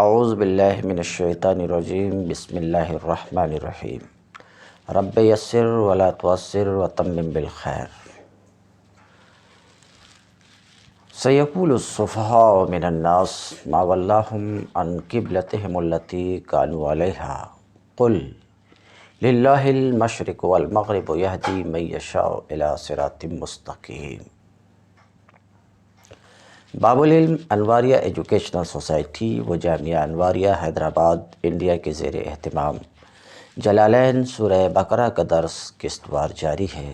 اعوذ باللہ من الشیطان الرجیم بسم اللہ الرحمن الرحیم رب یسر ولا تعسر وتمم بالخیر سیقول السفہاء من الناس ما ولاہم عن قبلتہم التی کانوا علیہا قل للہ المشرق والمغرب یہدی من یشاء الی صراط مستقیم۔ باب العلم انواریہ ایجوکیشنل سوسائٹی و جامعہ انواریہ حیدرآباد انڈیا کے زیر اہتمام جلالین سورہ بقرہ کا درس قسط وار جاری ہے۔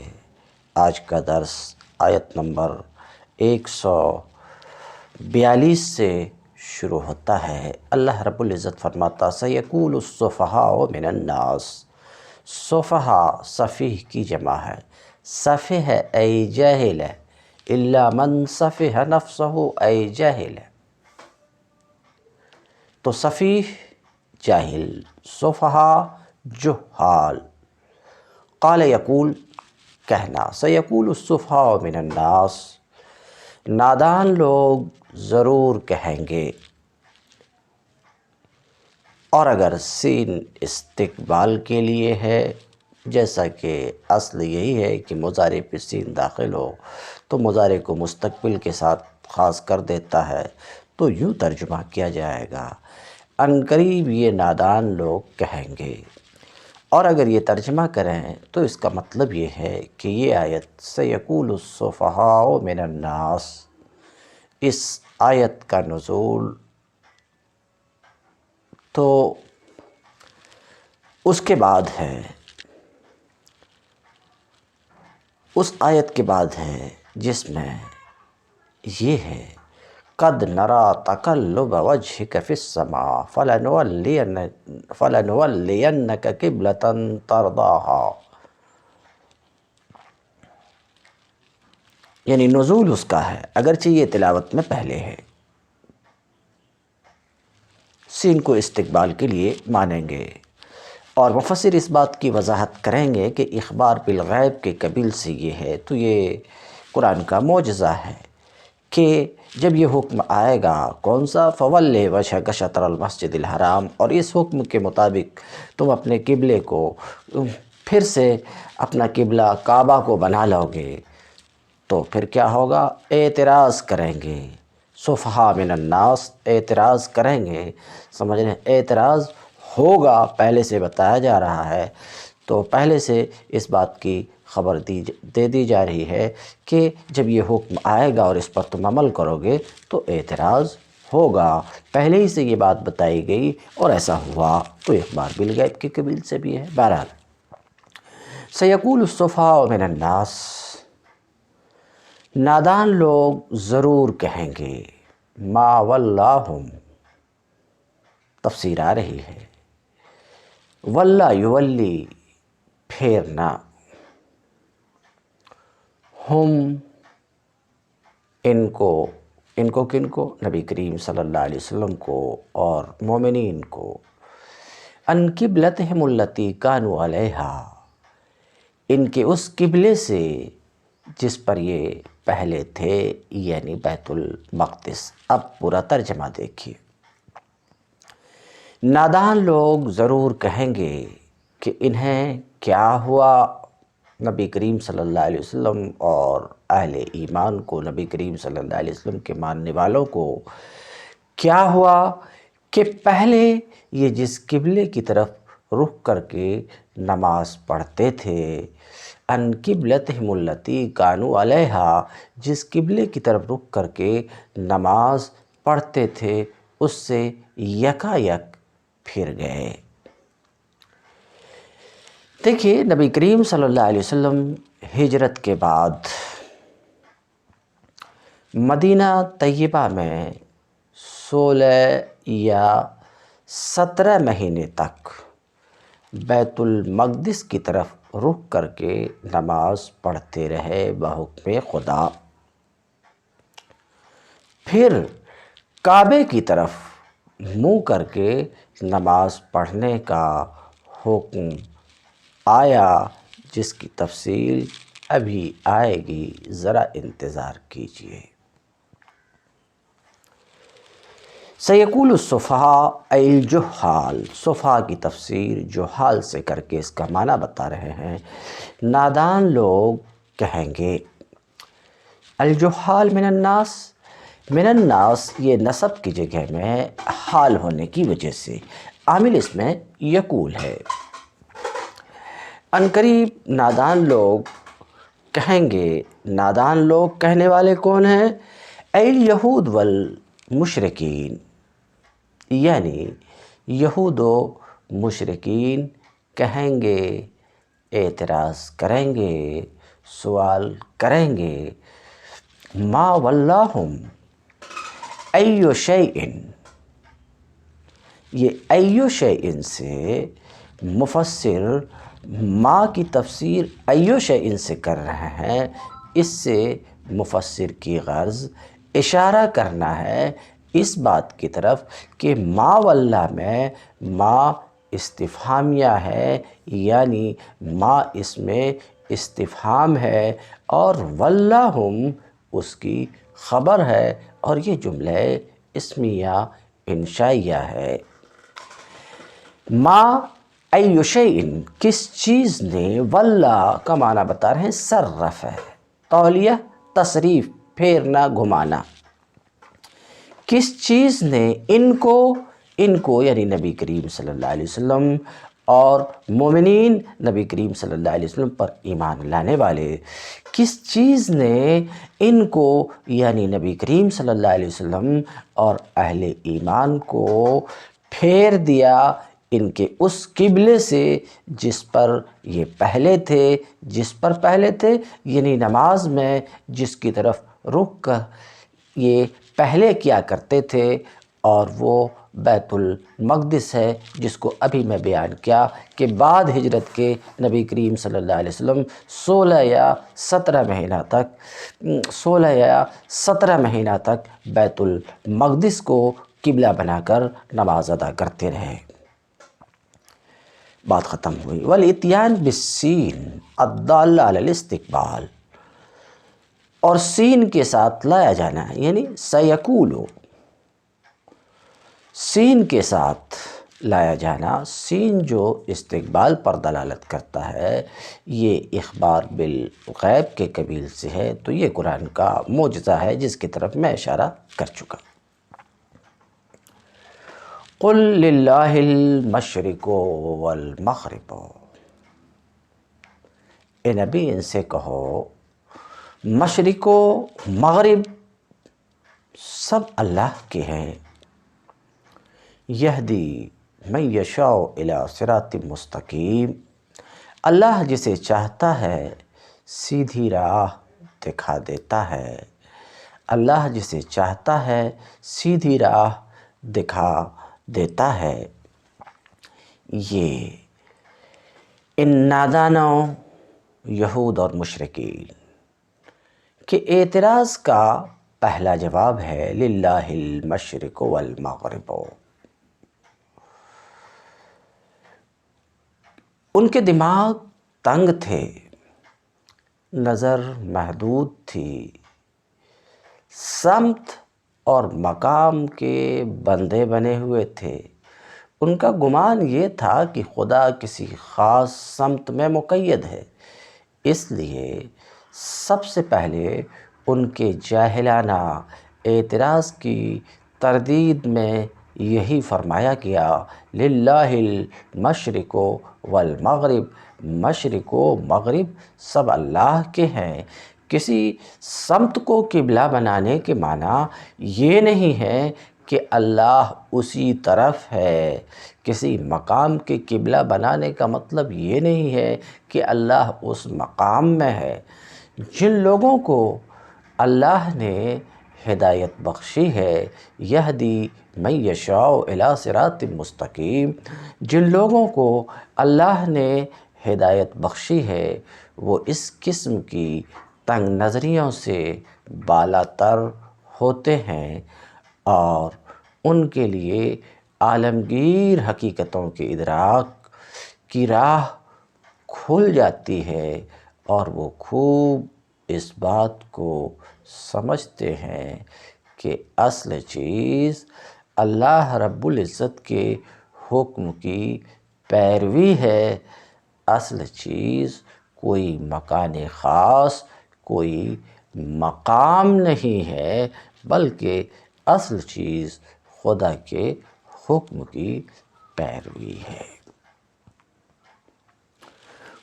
آج کا درس آیت نمبر 142 سے شروع ہوتا ہے۔ اللہ رب العزت فرماتا سیقول السفہاء من الناس۔ سفہاء سفیہ کی جمع ہے، سفہ ہے ای جاہل ہے، الا من سفہ نفسہ ای جاہل ہے، تو سفیہ جاہل، سفہاء جہال۔ قال یقول کہنا، سیقول السفہاء من الناس، نادان لوگ ضرور کہیں گے، اور اگر سین استقبال کے لیے ہے، جیسا کہ اصل یہی ہے کہ مضارع پہ سین داخل ہو تو مضارع کو مستقبل کے ساتھ خاص کر دیتا ہے، تو یوں ترجمہ کیا جائے گا عنقریب یہ نادان لوگ کہیں گے۔ اور اگر یہ ترجمہ کریں تو اس کا مطلب یہ ہے کہ یہ آیت سیقول السفہاء من الناس، اس آیت کا نزول تو اس کے بعد ہے، اس آیت کے بعد ہے جس میں یہ ہے قد نرى تقلب وجهك في السماء فلنولينك قبلة ترضاها، یعنی نزول اس کا ہے، اگرچہ یہ تلاوت میں پہلے ہے، سین کو استقبال کے لیے مانیں گے، اور مفسر اس بات کی وضاحت کریں گے کہ اخبار بالغیب کے قبیل سے یہ ہے، تو یہ قرآن کا معجزہ ہے کہ جب یہ حکم آئے گا کون سا فَوَلِّ وَجْهَكَ شَطْرَ الْمَسْجِدِ الْحَرَامِ، اور اس حکم کے مطابق تم اپنے قبلے کو پھر سے اپنا قبلہ کعبہ کو بنا لو گے، تو پھر کیا ہوگا؟ اعتراض کریں گے، سفہاء من الناس اعتراض کریں گے، سمجھ رہے ہیں؟ اعتراض ہوگا پہلے سے بتایا جا رہا ہے، تو پہلے سے اس بات کی خبر دے دی جا رہی ہے کہ جب یہ حکم آئے گا اور اس پر تم عمل کرو گے تو اعتراض ہوگا، پہلے ہی سے یہ بات بتائی گئی اور ایسا ہوا، تو اخبار بالغیب کے قبیل سے بھی ہے۔ بہرحال سیقول السفہاء من الناس، نادان لوگ ضرور کہیں گے، ما ولاہم تفسیر آ رہی ہے، ولا یولی پھیرنا، ہم ان کو کن کو؟ نبی کریم صلی اللہ علیہ وسلم کو اور مومنین کو، عن قبلتہم التی کانوا علیہا، ان کے اس قبلے سے جس پر یہ پہلے تھے، یعنی بیت المقدس۔ اب پورا ترجمہ دیکھیے، نادان لوگ ضرور کہیں گے کہ انہیں کیا ہوا، نبی کریم صلی اللہ علیہ وسلم اور اہل ایمان کو، نبی کریم صلی اللہ علیہ وسلم کے ماننے والوں کو کیا ہوا کہ پہلے یہ جس قبلے کی طرف رخ کر کے نماز پڑھتے تھے، عن قبلتہم التی کانوا علیہا، جس قبلے کی طرف رخ کر کے نماز پڑھتے تھے اس سے یکا یک پھر گئے۔ دیکھیے، نبی کریم صلی اللہ علیہ وسلم ہجرت کے بعد مدینہ طیبہ میں 16 یا 17 مہینے تک بیت المقدس کی طرف رخ کر کے نماز پڑھتے رہے بحکم خدا، پھر کعبے کی طرف منہ کر کے نماز پڑھنے کا حکم آیا، جس کی تفصیل ابھی آئے گی، ذرا انتظار کیجیے۔ سیقول السفہاء ای الجہال، سفہاء کی تفسیر جہال سے کر کے اس کا معنی بتا رہے ہیں، نادان لوگ کہیں گے۔ الجہال من الناس، من الناس یہ نسب کی جگہ میں حال ہونے کی وجہ سے عامل اس میں یقول ہے۔ عنقریب نادان لوگ کہیں گے، نادان لوگ کہنے والے کون ہیں؟ ای الیہود والمشرکین، یعنی یہود و مشرکین کہیں گے، اعتراض کریں گے، سوال کریں گے، ما ولاہم ای شیئن، یہ ای شیئن سے مفسر ما کی تفسیر ای شیئن سے کر رہے ہیں۔ اس سے مفسر کی غرض اشارہ کرنا ہے اس بات کی طرف کہ ما واللہ میں ما استفہامیہ ہے، یعنی ما اس میں استفہام ہے اور واللہم اس کی خبر ہے، اور یہ جملہ اسمیہ انشائیہ ہے۔ ما ای شیئن کس چیز نے، واللہ کا معنی بتا رہے ہیں صرف ہے، تولیہ تصریف پھیرنا گھمانا، کس چیز نے ان کو یعنی نبی کریم صلی اللہ علیہ وسلم اور مومنین نبی کریم صلی اللہ علیہ وسلم پر ایمان لانے والے، کس چیز نے ان کو یعنی نبی کریم صلی اللہ علیہ وسلم اور اہل ایمان کو پھیر دیا ان کے اس قبلے سے جس پر یہ پہلے تھے، یعنی نماز میں جس کی طرف رخ کر یہ پہلے کیا کرتے تھے، اور وہ بیت المقدس ہے، جس کو ابھی میں بیان کیا کہ بعد ہجرت کے نبی کریم صلی اللہ علیہ وسلم 16 یا 17 مہینہ تک بیت المقدس کو قبلہ بنا کر نماز ادا کرتے رہے۔ بات ختم ہوئی۔ والاتیان بالسین الدالہ علی الاستقبال، اور سین کے ساتھ لایا جانا ہے، یعنی سیقولو، سین کے ساتھ لایا جانا، سین جو استقبال پر دلالت کرتا ہے، یہ اخبار بالغیب کے قبیل سے ہے، تو یہ قرآن کا معجزہ ہے جس کی طرف میں اشارہ کر چکا۔ قل للہ المشرق والمغرب، اے نبی ان سے کہو مشرق و مغرب سب اللہ کے ہیں، یہدی من یشاء الی صراط مستقیم، اللہ جسے چاہتا ہے سیدھی راہ دکھا دیتا ہے، اللہ جسے چاہتا ہے سیدھی راہ دکھا دیتا ہے۔ یہ ان نادانوں یہود اور مشرکین کے اعتراض کا پہلا جواب ہے للہ المشرق والمغرب۔ ان کے دماغ تنگ تھے، نظر محدود تھی، سمت اور مقام کے بندے بنے ہوئے تھے۔ ان کا گمان یہ تھا کہ خدا کسی خاص سمت میں مقید ہے، اس لیے سب سے پہلے ان کے جاہلانہ اعتراض کی تردید میں یہی فرمایا گیا للہ المشرق والمغرب، مشرق و مغرب سب اللہ کے ہیں۔ کسی سمت کو قبلہ بنانے کے معنی یہ نہیں ہے کہ اللہ اسی طرف ہے، کسی مقام کے قبلہ بنانے کا مطلب یہ نہیں ہے کہ اللہ اس مقام میں ہے۔ جن لوگوں کو اللہ نے ہدایت بخشی ہے، یہدی من یشاء الی صراط مستقیم، جن لوگوں کو اللہ نے ہدایت بخشی ہے وہ اس قسم کی تنگ نظریوں سے بالا تر ہوتے ہیں، اور ان کے لیے عالمگیر حقیقتوں کے ادراک کی راہ کھل جاتی ہے، اور وہ خوب اس بات کو سمجھتے ہیں کہ اصل چیز اللہ رب العزت کے حکم کی پیروی ہے۔ اصل چیز کوئی مکان خاص، کوئی مقام نہیں ہے، بلکہ اصل چیز خدا کے حکم کی پیروی ہے۔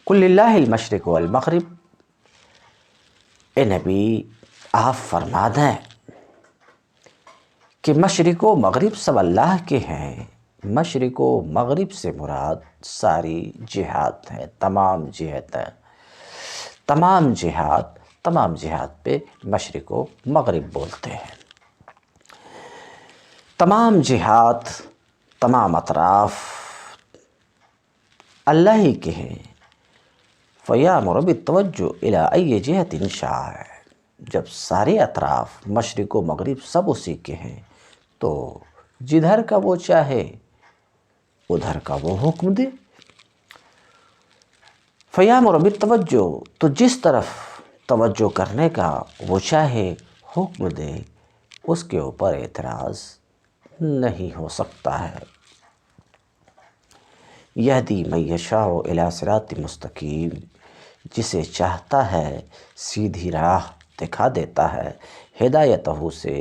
قل للہ المشرق والمغرب، اے نبی آپ فرما دیں کہ مشرق و مغرب سب اللہ کے ہیں۔ مشرق و مغرب سے مراد ساری جہات ہیں، تمام جہتیں، تمام جہات پہ مشرق و مغرب بولتے ہیں۔ تمام جہات، تمام اطراف اللہ ہی کے ہیں۔ فَيَأْمُرُ بِالتَّوَجُّهِ إِلَىٰ أَيِّ جِهَةٍ شَاءَ، جب سارے اطراف مشرق و مغرب سب اسی کے ہیں تو جدھر کا وہ چاہے ادھر کا وہ حکم دے۔ فَيَأْمُرُ بِالتَّوَجُّهِ، تو جس طرف توجہ کرنے کا وہ چاہے حکم دے، اس کے اوپر اعتراض نہیں ہو سکتا ہے۔ یہدی من یشاء الی صراط مستقیم، جسے چاہتا ہے سیدھی راہ دکھا دیتا ہے۔ ہدایتہ سے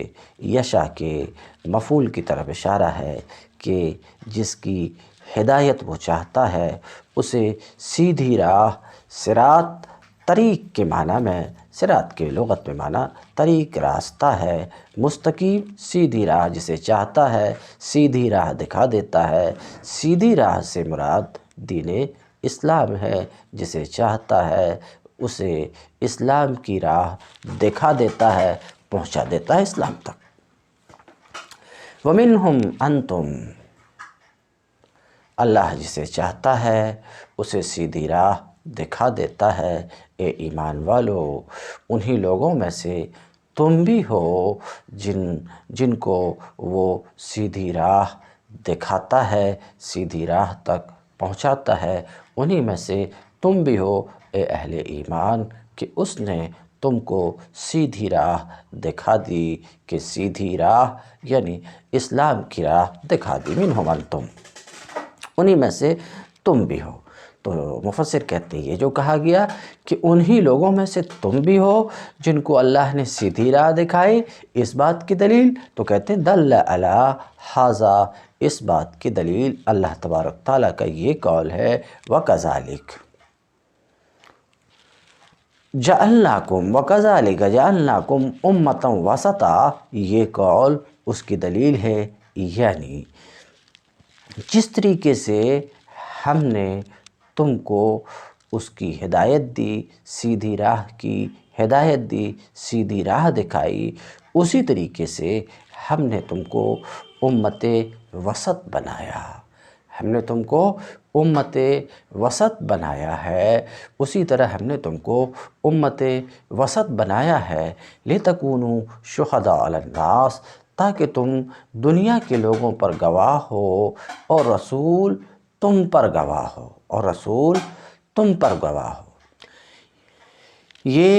یشاء کے مفعول کی طرف اشارہ ہے کہ جس کی ہدایت وہ چاہتا ہے اسے سیدھی راہ، صراط طریق کے معنی میں، صراط کے لغت میں معنی طریق راستہ ہے، مستقیم سیدھی راہ جسے چاہتا ہے سیدھی راہ دکھا دیتا ہے۔ سیدھی راہ سے مراد دین اسلام ہے، جسے چاہتا ہے اسے اسلام کی راہ دکھا دیتا ہے، پہنچا دیتا ہے اسلام تک۔ وَمِنْهُمْ أَنْتُمْ، اللہ جسے چاہتا ہے اسے سیدھی راہ دکھا دیتا ہے۔ اے ایمان والو، انہی لوگوں میں سے تم بھی ہو جن کو وہ سیدھی راہ دکھاتا ہے، سیدھی راہ تک پہنچاتا ہے، انہی میں سے تم بھی ہو اے اہل ایمان کہ اس نے تم کو سیدھی راہ دکھا دی، کہ سیدھی راہ یعنی اسلام کی راہ دکھا دی۔ منہم انتم، انہی میں سے تم بھی ہو۔ تو مفسر کہتے ہیں یہ جو کہا گیا کہ انہی لوگوں میں سے تم بھی ہو جن کو اللہ نے سیدھی راہ دکھائی، اس بات کی دلیل تو کہتے ہیں دل علی ھذا، اس بات کی دلیل اللہ تبارک تعالیٰ کا یہ قول ہے وَكَذَلِكَ جَعَلْنَاكُمْ وَكَذَلِكَ جَعَلْنَاكُمْ أُمَّةً وَسَطًا، یہ قول اس کی دلیل ہے، یعنی جس طریقے سے ہم نے تم کو اس کی ہدایت دی، سیدھی راہ کی ہدایت دی، سیدھی راہ دکھائی، اسی طریقے سے ہم نے تم کو امت وسط بنایا۔ ہم نے تم کو امت وسط بنایا ہے، اسی طرح ہم نے تم کو امت وسط بنایا ہے۔ لِتَكُونُوا شُهَدَاءَ عَلَى النَّاسِ، تاکہ تم دنیا کے لوگوں پر گواہ ہو اور رسول تم پر گواہ ہو، اور رسول تم پر گواہ ہو۔ یہ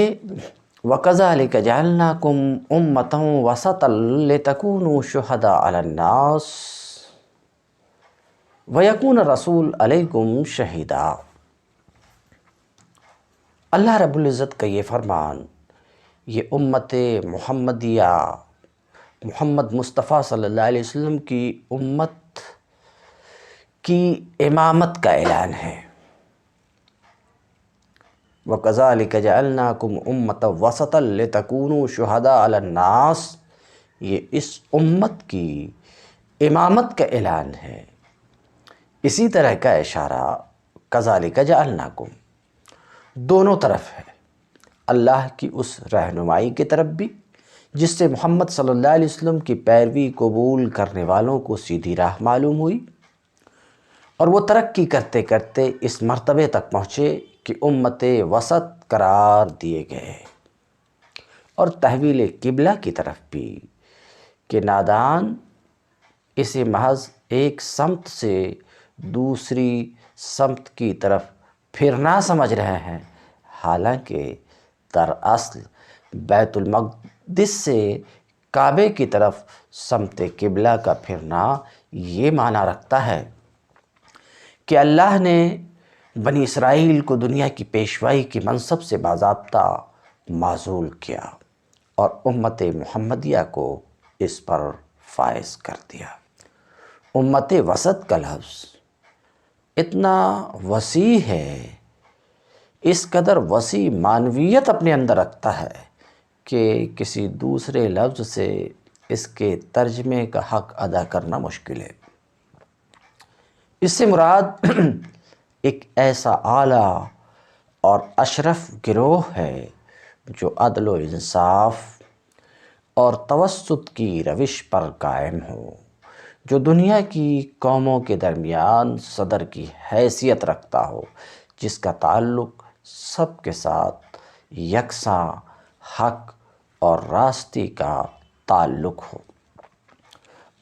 وَكَذَلِكَ جَعَلْنَاكُمْ أُمَّةً وَسَطًا لِتَكُونُوا شُهَدَاءَ عَلَى النَّاسِ وَيَكُونَ الرَّسُولُ عَلَيْكُمْ شَهِيدًا۔ اللہ رب العزت کا یہ فرمان، یہ امت محمدیہ، محمد مصطفیٰ صلی اللہ علیہ وسلم کی امت کی امامت کا اعلان ہے۔ وَكَذَلِكَ جَعَلْنَاكُمْ أُمَّةً وَسَطًا لِتَكُونُوا شُهَدَاءَ عَلَى النَّاسِ، یہ اس امت کی امامت کا اعلان ہے۔ اسی طرح کا اشارہ كَذَلِكَ جَعَلْنَاكُمْ دونوں طرف ہے، اللہ کی اس رہنمائی کی طرف بھی جس سے محمد صلی اللہ علیہ وسلم کی پیروی قبول کرنے والوں کو سیدھی راہ معلوم ہوئی، اور وہ ترقی کرتے کرتے اس مرتبے تک پہنچے کہ امت وسط قرار دیے گئے، اور تحویل قبلہ کی طرف بھی کہ نادان اسے محض ایک سمت سے دوسری سمت کی طرف پھرنا سمجھ رہے ہیں، حالانکہ دراصل بیت المقدس سے کعبے کی طرف سمت قبلہ کا پھرنا یہ معنی رکھتا ہے کہ اللہ نے بنی اسرائیل کو دنیا کی پیشوائی کی منصب سے باضابطہ معزول کیا اور امت محمدیہ کو اس پر فائز کر دیا۔ امت وسط کا لفظ اتنا وسیع ہے، اس قدر وسیع معنویت اپنے اندر رکھتا ہے کہ کسی دوسرے لفظ سے اس کے ترجمے کا حق ادا کرنا مشکل ہے۔ اس سے مراد ایک ایسا اعلیٰ اور اشرف گروہ ہے جو عدل و انصاف اور توسط کی روش پر قائم ہو، جو دنیا کی قوموں کے درمیان صدر کی حیثیت رکھتا ہو، جس کا تعلق سب کے ساتھ یکساں حق اور راستی کا تعلق ہو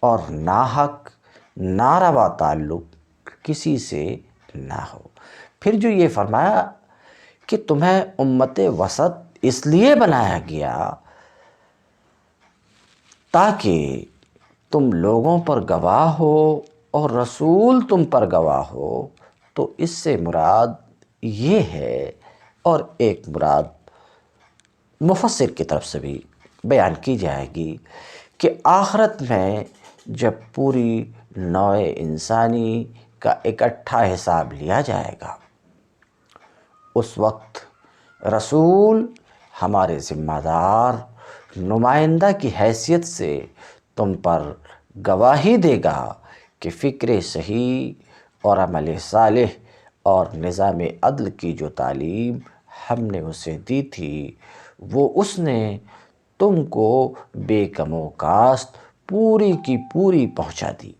اور ناحق ناروا تعلق کسی سے نہ ہو۔ پھر جو یہ فرمایا کہ تمہیں امت وسط اس لیے بنایا گیا تاکہ تم لوگوں پر گواہ ہو اور رسول تم پر گواہ ہو، تو اس سے مراد یہ ہے، اور ایک مراد مفسر کی طرف سے بھی بیان کی جائے گی کہ آخرت میں جب پوری نوع انسانی کا اکٹھا حساب لیا جائے گا، اس وقت رسول ہمارے ذمہ دار نمائندہ کی حیثیت سے تم پر گواہی دے گا کہ فکر صحیح اور عمل صالح اور نظام عدل کی جو تعلیم ہم نے اسے دی تھی، وہ اس نے تم کو بے کم و کاست پوری کی پوری پہنچا دی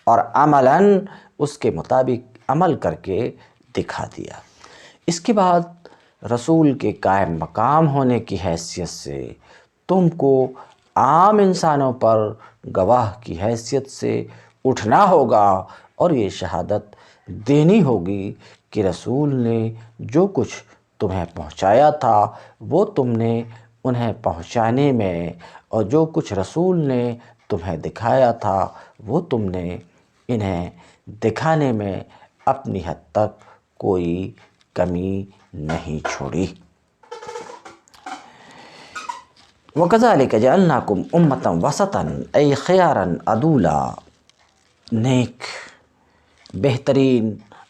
اور عملاً اس کے مطابق عمل کر کے دکھا دیا۔ اس کے بعد رسول کے قائم مقام ہونے کی حیثیت سے تم کو عام انسانوں پر گواہ کی حیثیت سے اٹھنا ہوگا اور یہ شہادت دینی ہوگی کہ رسول نے جو کچھ تمہیں پہنچایا تھا وہ تم نے انہیں پہنچانے میں، اور جو کچھ رسول نے تمہیں دکھایا تھا وہ تم نے انہیں دکھانے میں اپنی حد تک کوئی کمی نہیں چھوڑی۔ وَكَذَلِكَ جَعَلْنَاكُمْ أُمَّةً وَسَطًا أَيْ خِيَارًا عَدُولًا، نیک بہترین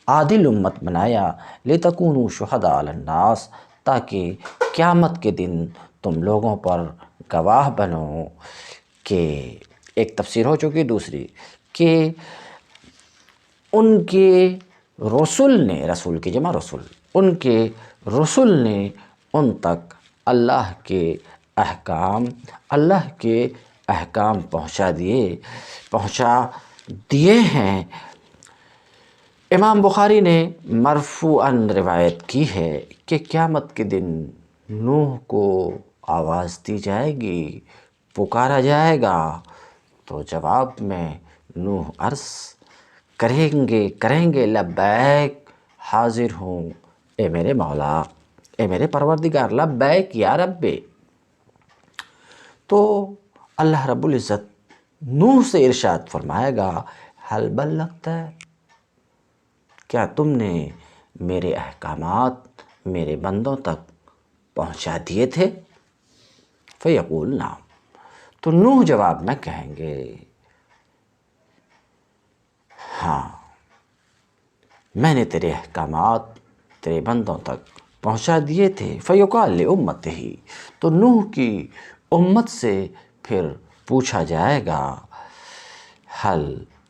عادل امت بنایا، لِتَكُونُوا شُهَدَاءَ عَلَى النَّاسِ، تاکہ قیامت کے دن تم لوگوں پر گواہ بنو۔ کہ ایک تفسیر ہو چکی، دوسری کہ ان کے رسول نے، رسول کی جمع رسول، ان کے رسول نے ان تک اللہ کے احکام پہنچا دیے ہیں۔ امام بخاری نے مرفوعاً روایت کی ہے کہ قیامت کے دن نوح کو آواز دی جائے گی، پکارا جائے گا، تو جواب میں نوح عرض کریں گے لبیک، حاضر ہوں اے میرے مولا، اے میرے پروردگار، لبیک یا رب۔ تو اللہ رب العزت نوح سے ارشاد فرمائے گا، حل بلغت، کیا تم نے میرے احکامات میرے بندوں تک پہنچا دیے تھے؟ فیقول نعم، تو نوح جواب میں کہیں گے ہاں، میں نے تیرے احکامات تیرے بندوں تک پہنچا دیے تھے۔ فیقال لامتہ، تو نوح کی امت سے پھر پوچھا جائے گا، حل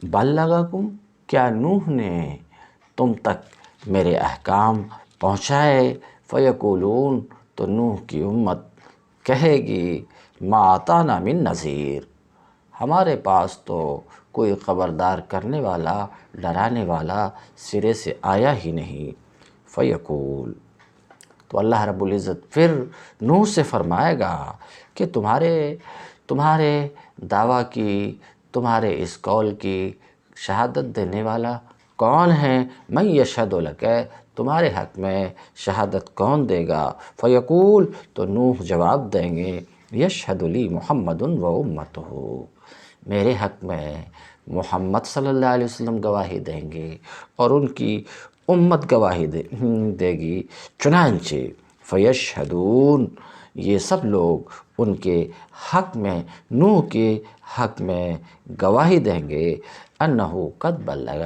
بلغکم، کیا نوح نے تم تک میرے احکام پہنچائے؟ فیقولون، تو نوح کی امت کہے گی، ما اتانا من نذیر، ہمارے پاس تو کوئی خبردار کرنے والا، ڈرانے والا سرے سے آیا ہی نہیں۔ فیقول، تو اللہ رب العزت پھر نوح سے فرمائے گا کہ تمہارے دعویٰ کی، تمہارے اس قول کی شہادت دینے والا کون ہے؟ من یشہد لک، تمہارے حق میں شہادت کون دے گا؟ فیقول، تو نوح جواب دیں گے، یشہد لی محمد و امتہ، میرے حق میں محمد صلی اللہ علیہ وسلم گواہی دیں گے اور ان کی امت گواہی دے گی۔ چنانچہ فیشہدون، یہ سب لوگ ان کے حق میں، نوح کے حق میں گواہی دیں گے، انہو قد بلغ،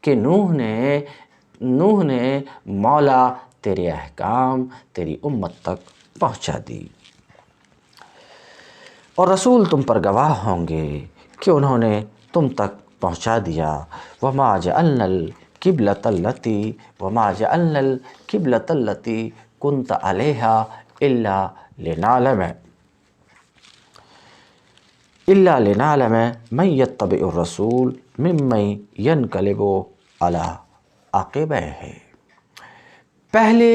کہ نوح نے مولا تیرے احکام تیری امت تک پہنچا دی، اور رسول تم پر گواہ ہوں گے کہ انہوں نے تم تک پہنچا دیا۔ وما جعلنا القبلۃ التی كنت علیہا الا لنعلم من یتبع الرسول ممن ینقلب علی عقبیہ، پہلے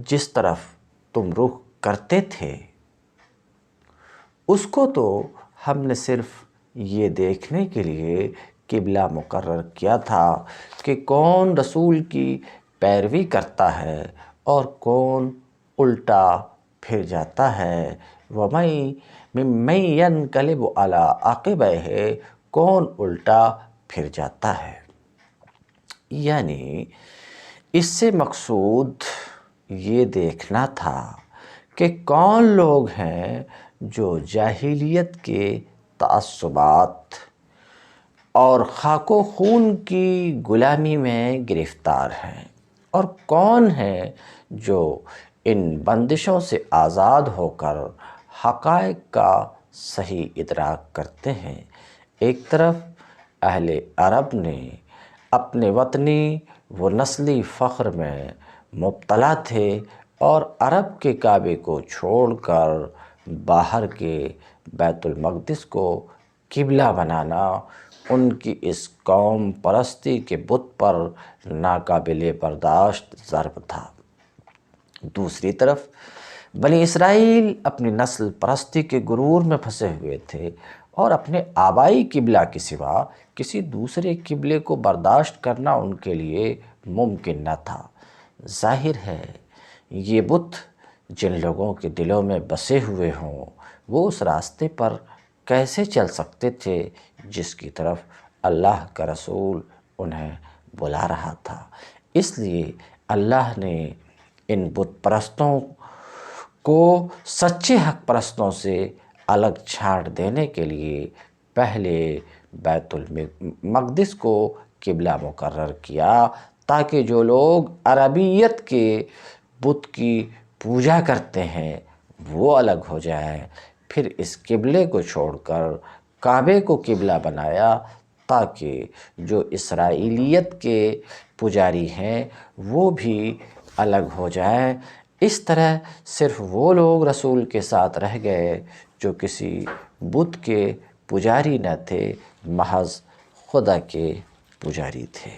جس طرف تم رخ کرتے تھے اس کو تو ہم نے صرف یہ دیکھنے کے لیے قبلہ مقرر کیا تھا کہ کون رسول کی پیروی کرتا ہے اور کون الٹا پھر جاتا ہے۔ وَمَن يَنْقَلِبُ عَلَىٰ عَقِبَیہِ، کون الٹا پھر جاتا ہے۔ یعنی اس سے مقصود یہ دیکھنا تھا کہ کون لوگ ہیں جو جاہلیت کے تعصبات اور خاک و خون کی غلامی میں گرفتار ہیں، اور کون ہیں جو ان بندشوں سے آزاد ہو کر حقائق کا صحیح ادراک کرتے ہیں۔ ایک طرف اہل عرب نے اپنے وطنی و نسلی فخر میں مبتلا تھے، اور عرب کے کعبے کو چھوڑ کر باہر کے بیت المقدس کو قبلہ بنانا ان کی اس قوم پرستی کے بت پر ناقابل برداشت ضرب تھا۔ دوسری طرف بنی اسرائیل اپنی نسل پرستی کے غرور میں پھنسے ہوئے تھے، اور اپنے آبائی قبلہ کے سوا کسی دوسرے قبلے کو برداشت کرنا ان کے لیے ممکن نہ تھا۔ ظاہر ہے یہ بت جن لوگوں کے دلوں میں بسے ہوئے ہوں وہ اس راستے پر کیسے چل سکتے تھے جس کی طرف اللہ کا رسول انہیں بلا رہا تھا۔ اس لیے اللہ نے ان بت پرستوں کو سچے حق پرستوں سے الگ چھانٹ دینے کے لیے پہلے بیت المقدس کو قبلہ مقرر کیا، تاکہ جو لوگ عربیت کے بت کی پوجا کرتے ہیں وہ الگ ہو جائیں۔ پھر اس قبلے کو چھوڑ کر کعبے کو قبلہ بنایا، تاکہ جو اسرائیلیت کے پجاری ہیں وہ بھی الگ ہو جائیں۔ اس طرح صرف وہ لوگ رسول کے ساتھ رہ گئے جو کسی بت کے پجاری نہ تھے، محض خدا کے پجاری تھے۔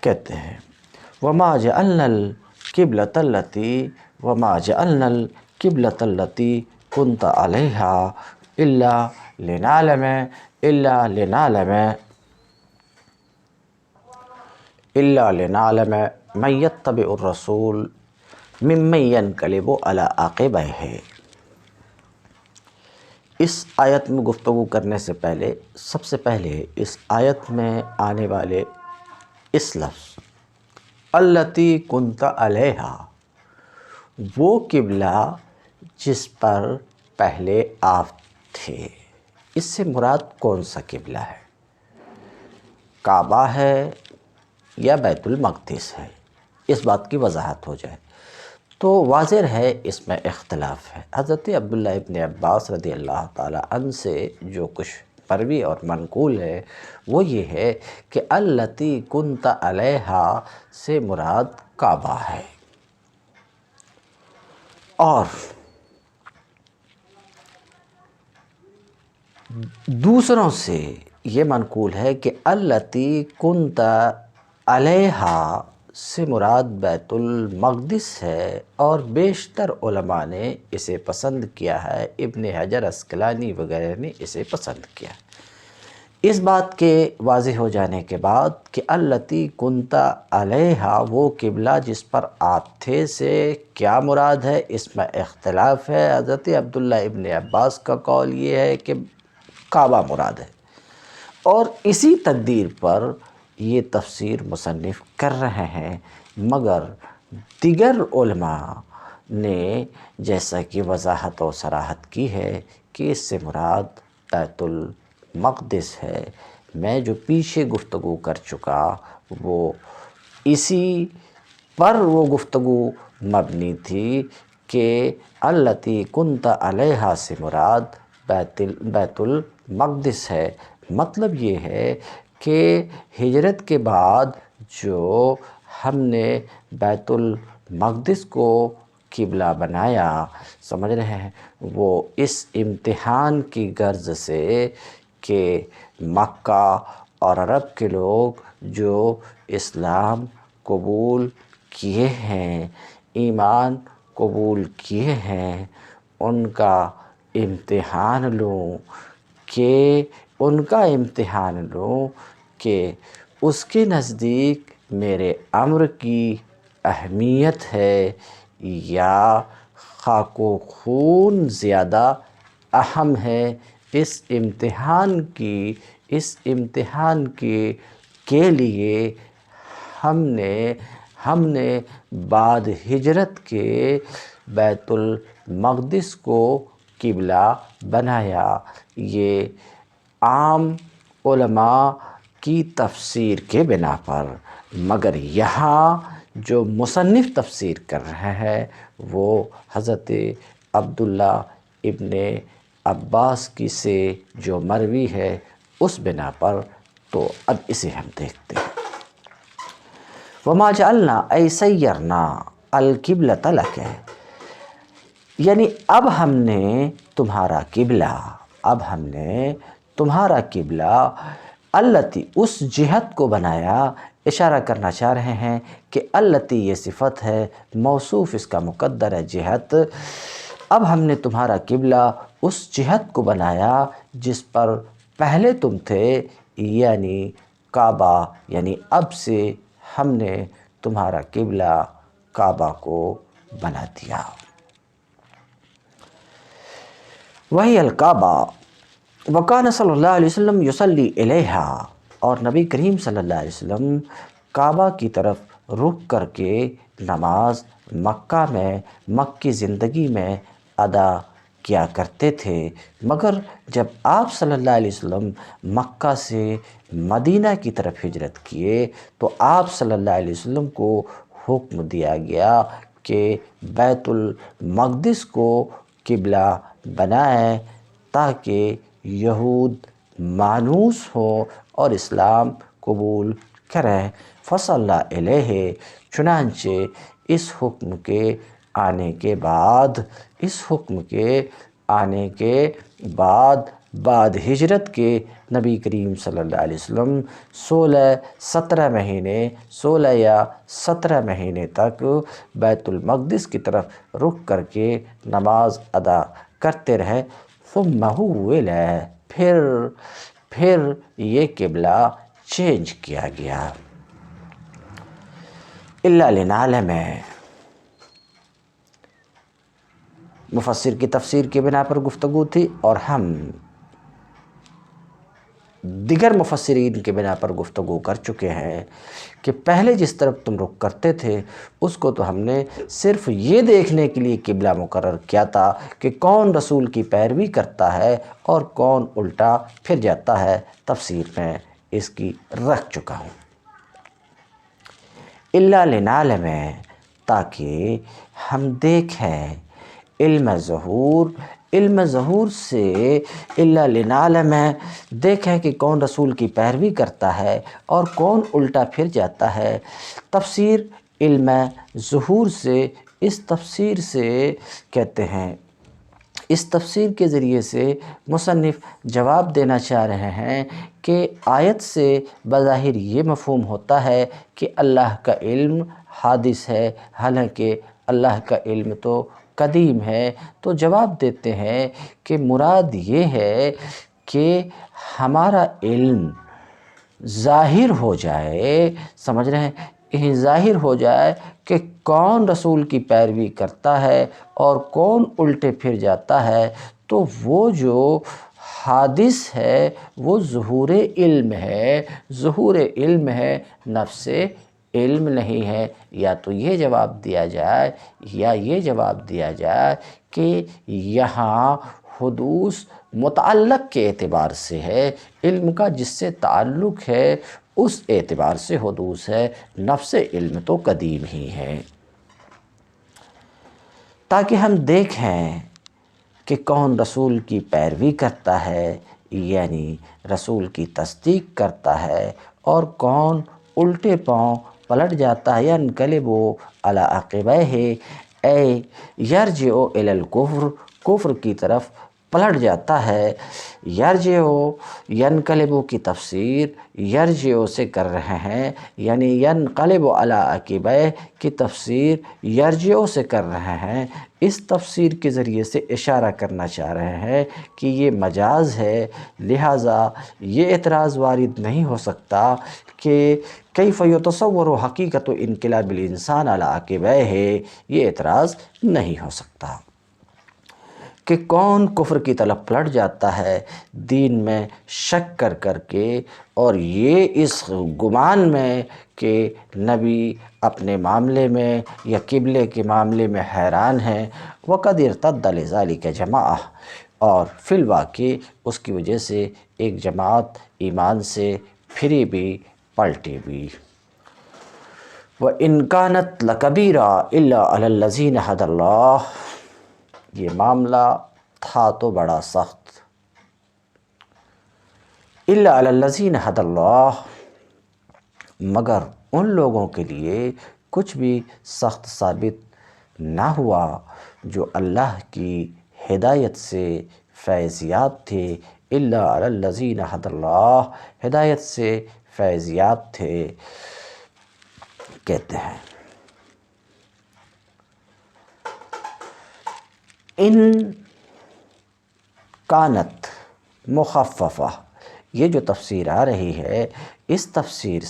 کہتے ہیں وَمَا جَعَلْنَا الْقِبْلَةَ الَّتِي كُنْتَ عَلَيْهَا إِلَّا لِنَعْلَمَ مَن يَتَّبِعُ الرَّسُولَ مِمَّن يَنْقَلِبُ عَلَىٰ عَقِبَیہِ۔ اس آیت میں گفتگو کرنے سے پہلے سب سے پہلے اس آیت میں آنے والے اس لفظ الَّتِی کُنْتَ عَلَیہا، وہ قبلہ جس پر پہلے آپ تھے، اس سے مراد کون سا قبلہ ہے؟ کعبہ ہے یا بیت المقدس ہے؟ اس بات کی وضاحت ہو جائے تو واضح ہے اس میں اختلاف ہے۔ حضرت عبداللہ ابن عباس رضی اللہ تعالی عنہ سے جو کچھ مروی اور منقول ہے وہ یہ ہے کہ الَّتِی کُنْتَ عَلَیہا سے مراد کعبہ ہے، اور دوسروں سے یہ منقول ہے کہ الَّتِی کُنْتَ عَلَیہا سے مراد بیت المقدس ہے، اور بیشتر علماء نے اسے پسند کیا ہے، ابن حجر عسقلانی وغیرہ نے اسے پسند کیا۔ اس بات کے واضح ہو جانے کے بعد کہ التی کنتا علیہا، وہ قبلہ جس پر آپ تھے، سے کیا مراد ہے، اس میں اختلاف ہے۔ حضرت عبداللہ ابن عباس کا قول یہ ہے کہ کعبہ مراد ہے، اور اسی تقدیر پر یہ تفسیر مصنف کر رہے ہیں، مگر دیگر علماء نے جیسا کہ وضاحت و صراحت کی ہے کہ اس سے مراد بیت المقدس ہے۔ میں جو پیچھے گفتگو کر چکا وہ اسی پر وہ گفتگو مبنی تھی کہ التی کنت علیہا سے مراد بیت المقدس ہے۔ مطلب یہ ہے کہ ہجرت کے بعد جو ہم نے بیت المقدس کو قبلہ بنایا، سمجھ رہے ہیں، وہ اس امتحان کی غرض سے کہ مکہ اور عرب کے لوگ جو اسلام قبول کیے ہیں، ایمان قبول کیے ہیں، ان کا امتحان لوں کہ اس کے نزدیک میرے امر کی اہمیت ہے یا خاک و خون زیادہ اہم ہے۔ اس امتحان کے لیے ہم نے بعد ہجرت کے بیت المقدس کو قبلہ بنایا۔ یہ عام علماء کی تفسیر کے بنا پر، مگر یہاں جو مصنف تفسیر کر رہے ہیں وہ حضرت عبداللہ ابن عباس کی سے جو مروی ہے اس بنا پر، تو اب اسے ہم دیکھتے ہیں۔ وَمَا جَعَلْنَا أَيْ سَيَّرْنَا الْقِبْلَةَ لَكَ، یعنی اب ہم نے تمہارا قبلہ التی، اس جہت کو بنایا۔ اشارہ کرنا چاہ رہے ہیں کہ التی یہ صفت ہے، موصوف اس کا مقدر ہے جہت۔ اب ہم نے تمہارا قبلہ اس جہت کو بنایا جس پر پہلے تم تھے، یعنی کعبہ، یعنی اب سے ہم نے تمہارا قبلہ کعبہ کو بنا دیا۔ وہی الکعبہ وکان صلی اللہ علیہ وسلم یصلی الیہا، اور نبی کریم صلی اللہ علیہ وسلم کعبہ کی طرف رخ کر کے نماز مکی زندگی میں ادا کیا کرتے تھے۔ مگر جب آپ صلی اللہ علیہ وسلم مکہ سے مدینہ کی طرف ہجرت کیے تو آپ صلی اللہ علیہ وسلم کو حکم دیا گیا کہ بیت المقدس کو قبلہ بنائیں تاکہ یہود مانوس ہوں اور اسلام قبول کریں۔ فصلی علیہ، چنانچہ اس حکم کے آنے کے بعد ہجرت کے نبی کریم صلی اللہ علیہ وسلم 16 یا 17 مہینے تک بیت المقدس کی طرف رخ کر کے نماز ادا کرتے رہے۔ ثم حُوِّلَ، پھر یہ قبلہ چینج کیا گیا۔ اِلَّا لِنَعْلَمَ، مفسر کی تفسیر کے بنا پر گفتگو تھی، اور ہم دیگر مفسرین کے بنا پر گفتگو کر چکے ہیں کہ پہلے جس طرف تم رخ کرتے تھے اس کو تو ہم نے صرف یہ دیکھنے کے لیے قبلہ مقرر کیا تھا کہ کون رسول کی پیروی کرتا ہے اور کون الٹا پھر جاتا ہے۔ تفسیر میں اس کی رکھ چکا ہوں۔ اِلَّا لِنَعْلَمَ، تاکہ ہم دیکھیں، علم ظہور سے اِلَّا لِنَعْلَمَ، دیکھیں کہ کون رسول کی پیروی کرتا ہے اور کون الٹا پھر جاتا ہے۔ تفسیر علم ظہور سے، اس تفسیر سے کہتے ہیں، اس تفسیر کے ذریعے سے مصنف جواب دینا چاہ رہے ہیں کہ آیت سے بظاہر یہ مفہوم ہوتا ہے کہ اللہ کا علم حادث ہے، حالانکہ اللہ کا علم تو قدیم ہے۔ تو جواب دیتے ہیں کہ مراد یہ ہے کہ ہمارا علم ظاہر ہو جائے، سمجھ رہے ہیں، ظاہر ہو جائے کہ کون رسول کی پیروی کرتا ہے اور کون الٹے پھر جاتا ہے، تو وہ جو حادث ہے وہ ظہور علم ہے، ظہور علم ہے، نفس علم نہیں ہے۔ یا تو یہ جواب دیا جائے یا یہ جواب دیا جائے کہ یہاں حدوث متعلق کے اعتبار سے ہے، علم کا جس سے تعلق ہے اس اعتبار سے حدوث ہے، نفس علم تو قدیم ہی ہے۔ تاکہ ہم دیکھیں کہ کون رسول کی پیروی کرتا ہے، یعنی رسول کی تصدیق کرتا ہے، اور کون الٹے پاؤں پلٹ جاتا ہے، ینقلب علی عقبیہ اے یرجع الی الکفر، کفر کی طرف پلٹ جاتا ہے۔ یرجع ینقلب کی تفسیر یرجع سے کر رہے ہیں، یعنی ینقلب علی عقبیہ کی تفسیر یرجع سے کر رہے ہیں۔ اس تفسیر کے ذریعے سے اشارہ کرنا چاہ رہے ہیں کہ یہ مجاز ہے، لہٰذا یہ اعتراض وارد نہیں ہو سکتا کہ کیف یتصور حقیقت انقلاب الانسان علی عقبیہ ہے، یہ اعتراض نہیں ہو سکتا کہ کون کفر کی طرف پلٹ جاتا ہے دین میں شک کر کر کے، اور یہ اس گمان میں کہ نبی اپنے معاملے میں یا قبلے کے معاملے میں حیران ہیں۔ وقد ارتد لذلک جماعہ، اور فی الواقع اس کی وجہ سے ایک جماعت ایمان سے پھری بھی، پلٹی بھی۔ وَإِنْ كَانَتْ لَكَبِيرَةً إِلَّا عَلَى الَّذِينَ هَدَى اللَّهُ، یہ معاملہ تھا تو بڑا سخت، إِلَّا عَلَى الَّذِينَ هَدَى اللَّهُ، مگر ان لوگوں کے لیے کچھ بھی سخت ثابت نہ ہوا جو اللہ کی ہدایت سے فیض یاب تھے۔ إِلَّا عَلَى الَّذِينَ هَدَى اللَّهُ، ہدایت سے فیض یاب تھے۔ کہتے ہیں ان کانت مخففہ، یہ جو تفسیر آ رہی ہے اس تفسیر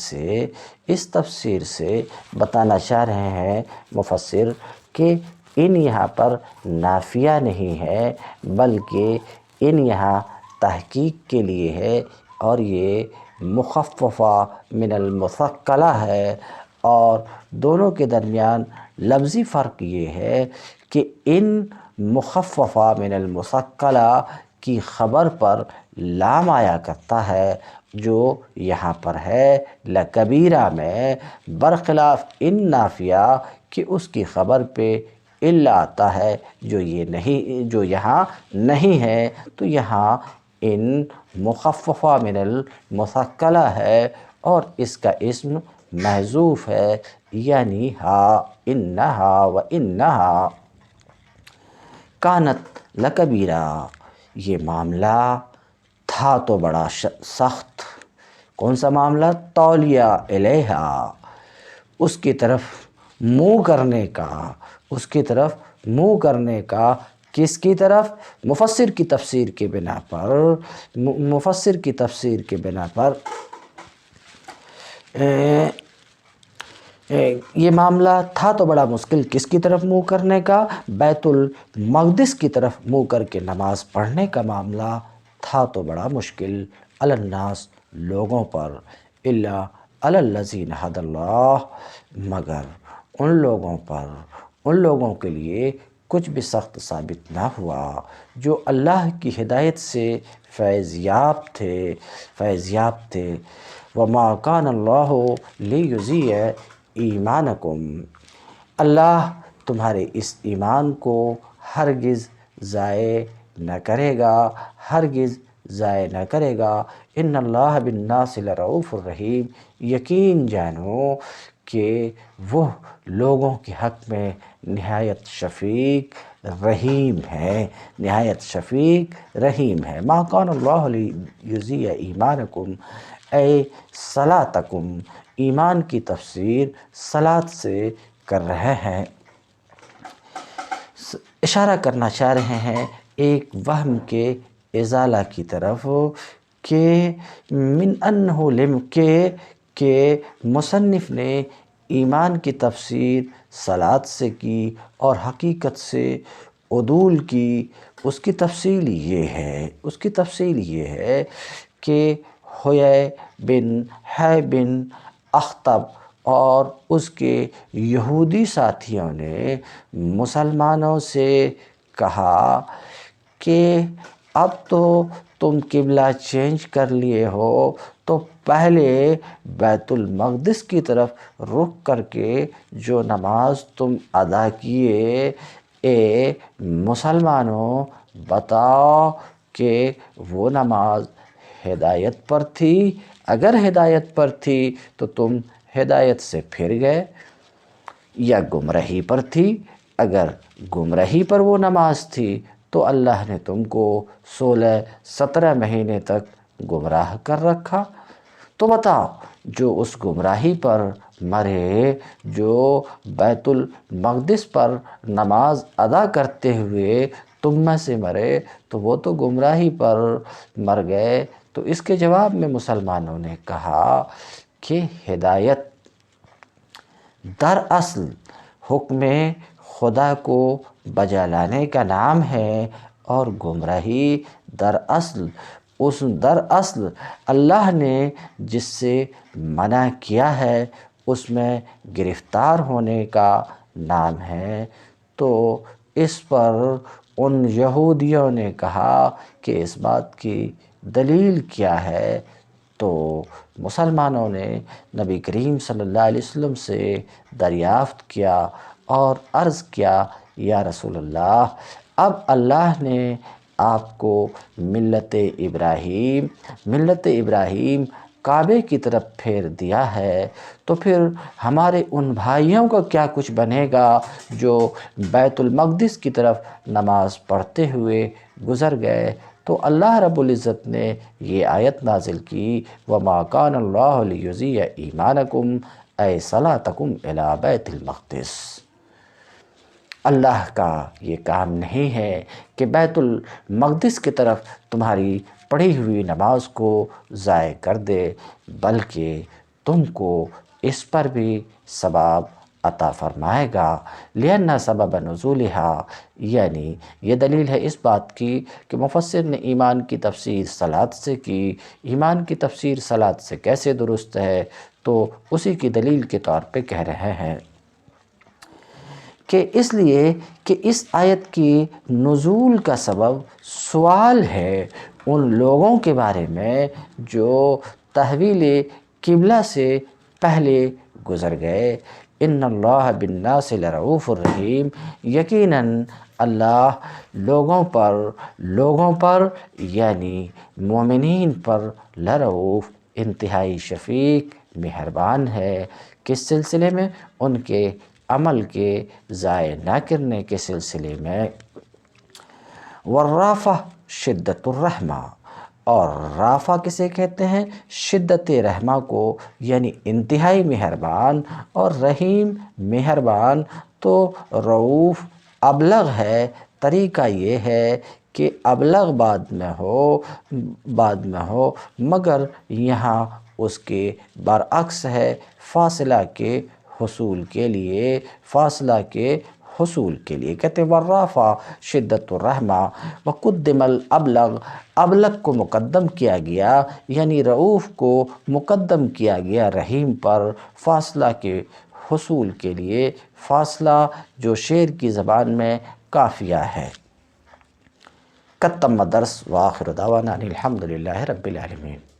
سے بتانا چاہ رہے ہیں مفسر کہ ان یہاں پر نافیہ نہیں ہے، بلکہ ان یہاں تحقیق کے لیے ہے، اور یہ مخففہ من المثقلہ ہے، اور دونوں کے درمیان لفظی فرق یہ ہے کہ ان مخففہ من المثقلہ کی خبر پر لام آیا کرتا ہے، جو یہاں پر ہے لکبیرہ میں، برخلاف ان نافیہ کہ اس کی خبر پہ الا آتا ہے، جو یہاں نہیں ہے۔ تو یہاں ان مخففہ من المثقلہ ہے اور اس کا اسم محذوف ہے، یعنی ہا، انہا و انہا کانت لکبیرہ، یہ معاملہ تھا تو بڑا سخت۔ کون سا معاملہ؟ تولیہ الیہا، اس کی طرف منہ کرنے کا، اس کی طرف منہ کرنے کا، کس کی طرف؟ مفسر کی تفسیر کے بنا پر یہ معاملہ تھا تو بڑا مشکل، کس کی طرف منہ کرنے کا؟ بیت المقدس کی طرف منہ کر کے نماز پڑھنے کا معاملہ تھا تو بڑا مشکل، علی الناس، لوگوں پر، الا علی الذین ھدی اللہ، مگر ان لوگوں پر، ان لوگوں کے لیے کچھ بھی سخت ثابت نہ ہوا جو اللہ کی ہدایت سے فیض یاب تھے۔ وما کان اللہ لیضیع ایمانکم، اللہ تمہارے اس ایمان کو ہرگز ضائع نہ کرے گا، ان اللہ بالناس لرؤوف الرحیم، یقین جانو کہ وہ لوگوں کے حق میں نہایت شفیق رحیم ہے۔ ما کان اللہ لیضیع ایمانکم اے صلاتکم، ایمان کی تفسیر صلاۃ سے کر رہے ہیں، اشارہ کرنا چاہ رہے ہیں ایک وہم کے ازالہ کی طرف کہ من انہ لم کہ مصنف نے ایمان کی تفسیر صلاۃ سے کی اور حقیقت سے عدول کی۔ اس کی تفصیل یہ ہے کہ حیی بن اخطب اور اس کے یہودی ساتھیوں نے مسلمانوں سے کہا کہ اب تو تم قبلہ چینج کر لیے ہو تو پہلے بیت المقدس کی طرف رخ کر کے جو نماز تم ادا کیے، اے مسلمانوں بتاؤ کہ وہ نماز ہدایت پر تھی؟ اگر ہدایت پر تھی تو تم ہدایت سے پھر گئے، یا گمراہی پر تھی؟ اگر گمراہی پر وہ نماز تھی تو اللہ نے تم کو 16-17 مہینے تک گمراہ کر رکھا۔ تو بتاؤ، جو اس گمراہی پر مرے، جو بیت المقدس پر نماز ادا کرتے ہوئے تم میں سے مرے، تو وہ تو گمراہی پر مر گئے۔ تو اس کے جواب میں مسلمانوں نے کہا کہ ہدایت دراصل حکم خدا کو بجا لانے کا نام ہے، اور گمراہی دراصل اللہ نے جس سے منع کیا ہے اس میں گرفتار ہونے کا نام ہے۔ تو اس پر ان یہودیوں نے کہا کہ اس بات کی دلیل کیا ہے؟ تو مسلمانوں نے نبی کریم صلی اللہ علیہ وسلم سے دریافت کیا اور عرض کیا، یا رسول اللہ، اب اللہ نے آپ کو ملت ابراہیم کعبے کی طرف پھیر دیا ہے، تو پھر ہمارے ان بھائیوں کا کیا کچھ بنے گا جو بیت المقدس کی طرف نماز پڑھتے ہوئے گزر گئے؟ تو اللہ رب العزت نے یہ آیت نازل کی، وَمَا كَانَ اللَّهُ لِيُضِيعَ إِيمَانَكُمْ أَيْ صَلَاتَكُمْ إِلَىٰ بَيْتِ الْمَقْدِسِ۔ اللہ کا یہ کام نہیں ہے کہ بیت المقدس کی طرف تمہاری پڑھی ہوئی نماز کو ضائع کر دے، بلکہ تم کو اس پر بھی ثواب عطا فرمائے گا۔ لِأَنَّ سَبَبَ نُزُولِهَا، یعنی یہ دلیل ہے اس بات کی کہ مفسر نے ایمان کی تفسیر صلاۃ سے کی۔ ایمان کی تفسیر صلاۃ سے کیسے درست ہے؟ تو اسی کی دلیل کے طور پہ کہہ رہے ہیں کہ اس لیے کہ اس آیت کی نزول کا سبب سوال ہے ان لوگوں کے بارے میں جو تحویل قبلہ سے پہلے گزر گئے۔ ان اللہ بالناس لرؤوف الرحیم، یقیناً اللہ لوگوں پر یعنی مومنین پر لرؤوف انتہائی شفیق مہربان ہے۔ کس سلسلے میں؟ ان کے عمل کے ضائع نہ کرنے کے سلسلے میں۔ والرافہ شدت الرحمہ، اور رافہ کسے کہتے ہیں؟ شدت رحمہ کو، یعنی انتہائی مہربان، اور رحیم مہربان۔ تو رؤوف ابلغ ہے، طریقہ یہ ہے کہ ابلغ بعد میں ہو، مگر یہاں اس کے برعکس ہے، فاصلہ کے حصول کے لیے کہتے ہیں والرافہ شدت الرحمہ، وقدم الابلغ، ابلغ کو مقدم کیا گیا، یعنی رؤوف کو مقدم کیا گیا رحیم پر، فاصلہ کے حصول کے لیے، فاصلہ جو شعر کی زبان میں قافیہ ہے۔ قد تم درس، وآخر دعوانا ان الحمد للہ رب العالمین۔